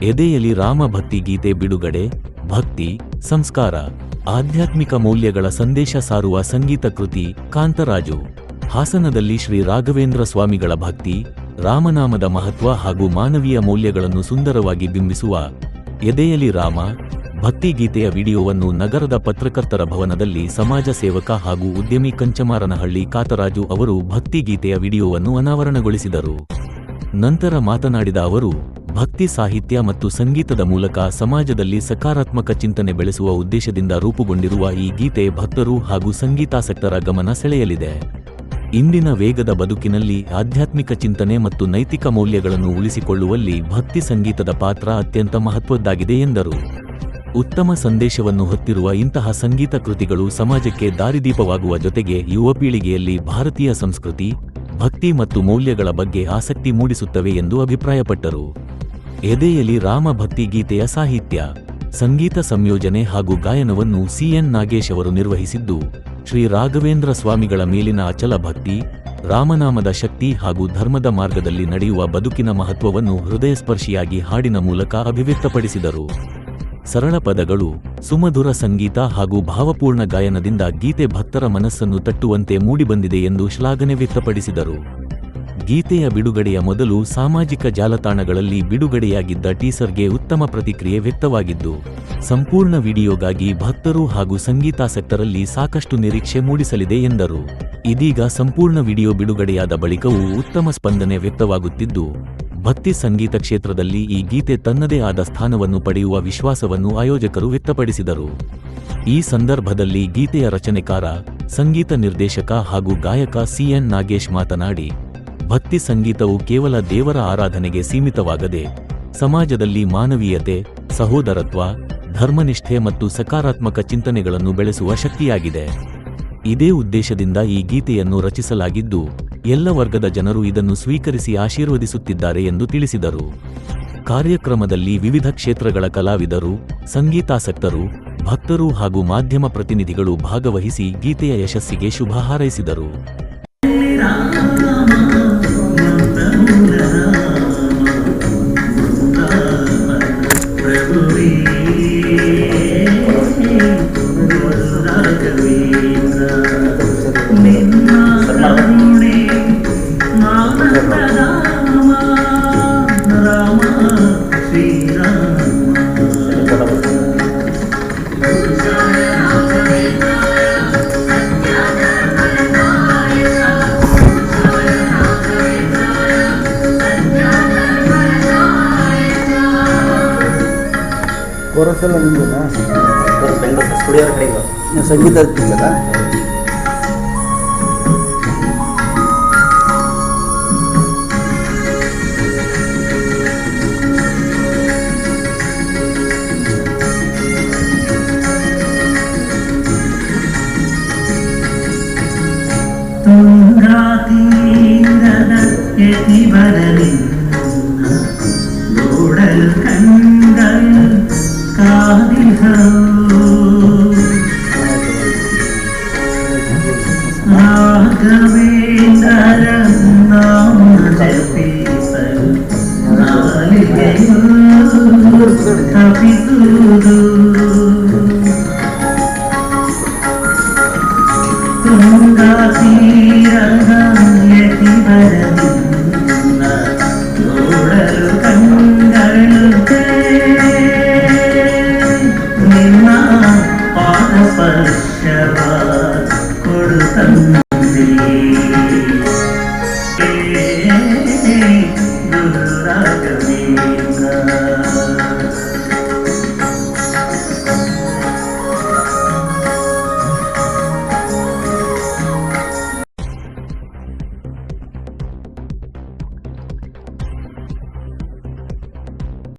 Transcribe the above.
ಎದೆಯಲ್ಲಿ ರಾಮ ಭಕ್ತಿ ಗೀತೆ ಬಿಡುಗಡೆ. ಭಕ್ತಿ, ಸಂಸ್ಕಾರ, ಆಧ್ಯಾತ್ಮಿಕ ಮೌಲ್ಯಗಳ ಸಂದೇಶ ಸಾರುವ ಸಂಗೀತ ಕೃತಿ ಕಾಂತರಾಜು. ಹಾಸನದಲ್ಲಿ ಶ್ರೀ ರಾಘವೇಂದ್ರ ಸ್ವಾಮಿಗಳ ಭಕ್ತಿ, ರಾಮನಾಮದ ಮಹತ್ವ ಹಾಗೂ ಮಾನವೀಯ ಮೌಲ್ಯಗಳನ್ನು ಸುಂದರವಾಗಿ ಬಿಂಬಿಸುವ ಎದೆಯಲ್ಲಿ ರಾಮ ಭಕ್ತಿ ಗೀತೆಯ ವಿಡಿಯೋವನ್ನು ನಗರದ ಪತ್ರಕರ್ತರ ಭವನದಲ್ಲಿ ಸಮಾಜ ಸೇವಕ ಹಾಗೂ ಉದ್ಯಮಿ ಕಂಚಮಾರನಹಳ್ಳಿ ಕಾಂತರಾಜು ಅವರು ಭಕ್ತಿ ಗೀತೆಯ ವಿಡಿಯೋವನ್ನು ಅನಾವರಣಗೊಳಿಸಿದರು. ನಂತರ ಮಾತನಾಡಿದ ಅವರು, ಭಕ್ತಿ ಸಾಹಿತ್ಯ ಮತ್ತು ಸಂಗೀತದ ಮೂಲಕ ಸಮಾಜದಲ್ಲಿ ಸಕಾರಾತ್ಮಕ ಚಿಂತನೆ ಬೆಳೆಸುವ ಉದ್ದೇಶದಿಂದ ರೂಪುಗೊಂಡಿರುವ ಈ ಗೀತೆ ಭಕ್ತರು ಹಾಗೂ ಸಂಗೀತಾಸಕ್ತರ ಗಮನ ಸೆಳೆಯಲಿದೆ. ಇಂದಿನ ವೇಗದ ಬದುಕಿನಲ್ಲಿ ಆಧ್ಯಾತ್ಮಿಕ ಚಿಂತನೆ ಮತ್ತು ನೈತಿಕ ಮೌಲ್ಯಗಳನ್ನು ಉಳಿಸಿಕೊಳ್ಳುವಲ್ಲಿ ಭಕ್ತಿ ಸಂಗೀತದ ಪಾತ್ರ ಅತ್ಯಂತ ಮಹತ್ವದ್ದಾಗಿದೆ ಎಂದರು. ಉತ್ತಮ ಸಂದೇಶವನ್ನು ಹೊತ್ತಿರುವ ಇಂತಹ ಸಂಗೀತ ಕೃತಿಗಳು ಸಮಾಜಕ್ಕೆ ದಾರಿದೀಪವಾಗುವ ಜೊತೆಗೆ ಯುವ ಪೀಳಿಗೆಯಲ್ಲಿ ಭಾರತೀಯ ಸಂಸ್ಕೃತಿ, ಭಕ್ತಿ ಮತ್ತು ಮೌಲ್ಯಗಳ ಬಗ್ಗೆ ಆಸಕ್ತಿ ಮೂಡಿಸುತ್ತವೆ ಎಂದು ಅಭಿಪ್ರಾಯಪಟ್ಟರು. ಎದೆಯಲ್ಲಿ ರಾಮ ಭಕ್ತಿ ಗೀತೆಯ ಸಾಹಿತ್ಯ, ಸಂಗೀತ ಸಂಯೋಜನೆ ಹಾಗೂ ಗಾಯನವನ್ನು ಸಿಎನ್ ನಾಗೇಶ್ ಅವರು ನಿರ್ವಹಿಸಿದ್ದು, ಶ್ರೀ ರಾಘವೇಂದ್ರ ಸ್ವಾಮಿಗಳ ಮೇಲಿನ ಅಚಲ ಭಕ್ತಿ, ರಾಮನಾಮದ ಶಕ್ತಿ ಹಾಗೂ ಧರ್ಮದ ಮಾರ್ಗದಲ್ಲಿ ನಡೆಯುವ ಬದುಕಿನ ಮಹತ್ವವನ್ನು ಹೃದಯಸ್ಪರ್ಶಿಯಾಗಿ ಹಾಡಿನ ಮೂಲಕ ಅಭಿವ್ಯಕ್ತಪಡಿಸಿದರು. ಸರಳ ಪದಗಳು, ಸುಮಧುರ ಸಂಗೀತ ಹಾಗೂ ಭಾವಪೂರ್ಣ ಗಾಯನದಿಂದ ಗೀತೆ ಭಕ್ತರ ಮನಸ್ಸನ್ನು ತಟ್ಟುವಂತೆ ಮೂಡಿಬಂದಿದೆ ಎಂದು ಶ್ಲಾಘನೆ ವ್ಯಕ್ತಪಡಿಸಿದರು. ಗೀತೆಯ ಬಿಡುಗಡೆಯ ಮೊದಲು ಸಾಮಾಜಿಕ ಜಾಲತಾಣಗಳಲ್ಲಿ ಬಿಡುಗಡೆಯಾಗಿದ್ದ ಟೀಸರ್ಗೆ ಉತ್ತಮ ಪ್ರತಿಕ್ರಿಯೆ ವ್ಯಕ್ತವಾಗಿದ್ದು, ಸಂಪೂರ್ಣ ವಿಡಿಯೋಗಾಗಿ ಭಕ್ತರು ಹಾಗೂ ಸಂಗೀತಾಸಕ್ತರಲ್ಲಿ ಸಾಕಷ್ಟು ನಿರೀಕ್ಷೆ ಮೂಡಿಸಲಿದೆ ಎಂದರು. ಇದೀಗ ಸಂಪೂರ್ಣ ವಿಡಿಯೋ ಬಿಡುಗಡೆಯಾದ ಬಳಿಕವೂ ಉತ್ತಮ ಸ್ಪಂದನೆ ವ್ಯಕ್ತವಾಗುತ್ತಿದ್ದು, ಭಕ್ತಿ ಸಂಗೀತ ಕ್ಷೇತ್ರದಲ್ಲಿ ಈ ಗೀತೆ ತನ್ನದೇ ಆದ ಸ್ಥಾನವನ್ನು ಪಡೆಯುವ ವಿಶ್ವಾಸವನ್ನು ಆಯೋಜಕರು ವ್ಯಕ್ತಪಡಿಸಿದರು. ಈ ಸಂದರ್ಭದಲ್ಲಿ ಗೀತೆಯ ರಚನೆಕಾರ, ಸಂಗೀತ ನಿರ್ದೇಶಕ ಹಾಗೂ ಗಾಯಕ ಸಿಎನ್ ನಾಗೇಶ್ ಮಾತನಾಡಿ, ಭಕ್ತಿ ಸಂಗೀತವು ಕೇವಲ ದೇವರ ಆರಾಧನೆಗೆ ಸೀಮಿತವಾಗದೆ ಸಮಾಜದಲ್ಲಿ ಮಾನವೀಯತೆ, ಸಹೋದರತ್ವ, ಧರ್ಮನಿಷ್ಠೆ ಮತ್ತು ಸಕಾರಾತ್ಮಕ ಚಿಂತನೆಗಳನ್ನು ಬೆಳೆಸುವ ಶಕ್ತಿಯಾಗಿದೆ. ಇದೇ ಉದ್ದೇಶದಿಂದ ಈ ಗೀತೆಯನ್ನು ರಚಿಸಲಾಗಿದ್ದು, ಎಲ್ಲ ವರ್ಗದ ಜನರು ಇದನ್ನು ಸ್ವೀಕರಿಸಿ ಆಶೀರ್ವದಿಸುತ್ತಿದ್ದಾರೆ ಎಂದು ತಿಳಿಸಿದರು. ಕಾರ್ಯಕ್ರಮದಲ್ಲಿ ವಿವಿಧ ಕ್ಷೇತ್ರಗಳ ಕಲಾವಿದರು, ಸಂಗೀತಾಸಕ್ತರು, ಭಕ್ತರು ಹಾಗೂ ಮಾಧ್ಯಮ ಪ್ರತಿನಿಧಿಗಳು ಭಾಗವಹಿಸಿ ಗೀತೆಯ ಯಶಸ್ಸಿಗೆ ಶುಭ ಹಾರೈಸಿದರು. ಕೋರಸೆಲ್ಲ ನಿಮ್ಮದಾ? ಬೆಂಗಳೂರು ಸ್ಟುಡಿಯೋ ಕಡೆ ಸಂಗೀತ ಇರ್ತಿದ್ದಲ್ಲ. ತುಂಗಾತೀರದ ಯತಿ ಬರಲಿ ನೋಡಲು ಕಂಡಲು ರಾಘವೇಂದ್ರ ನಾಮ ಜಪಿಸಲು ನಾಲಿಗೆಯು ತಪಿಸುವುದು. ತುಂಗಾ ತೀರದ ಯತಿ ಬರಲಿ ನೋಡಲು ಕಂಡಳು ನಿನ್ನ ಪಾದ ಸ್ಪರ್ಶವ ಕೊಡು.